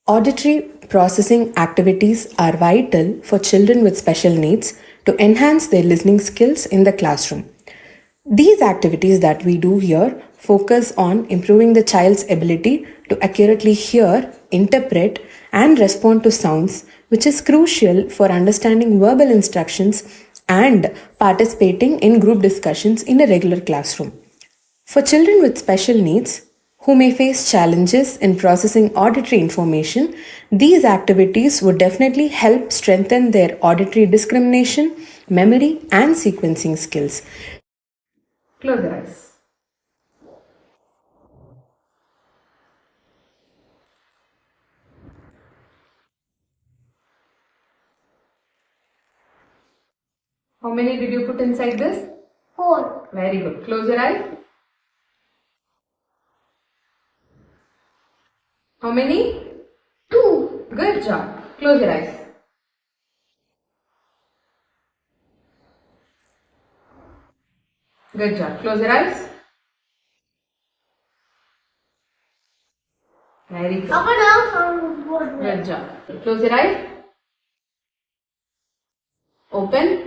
Auditory processing activities are vital for children with special needs to enhance their listening skills in the classroom. These activities that we do here focus on improving the child's ability to accurately hear, interpret, and respond to sounds, which is crucial for understanding verbal instructions and participating in group discussions in a regular classroom. For children with special needs, who may face challenges in processing auditory information, these activities would definitely help strengthen their auditory discrimination, memory, and sequencing skills. Close your eyes. How many did you put inside this? 4. Very good. Close your eyes. How many? 2. Good job. Close your eyes. Good job. Close your eyes. Very good. Good job. Close your eyes. Open.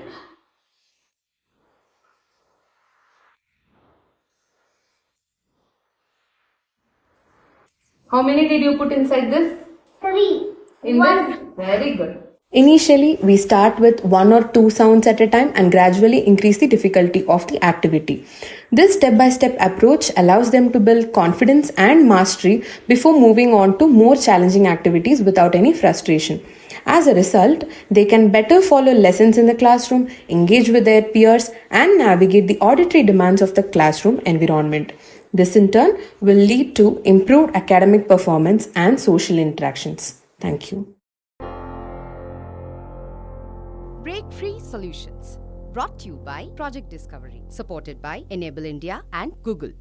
How many did you put inside this? 3. In 1. this? Very good. Initially, we start with 1 or 2 sounds at a time and gradually increase the difficulty of the activity. This step-by-step approach allows them to build confidence and mastery before moving on to more challenging activities without any frustration. As a result, they can better follow lessons in the classroom, engage with their peers, and navigate the auditory demands of the classroom environment. This in turn will lead to improved academic performance and social interactions. Thank you. BreakFreeSolutions, brought to you by Project Discovery, supported by Enable India and Google.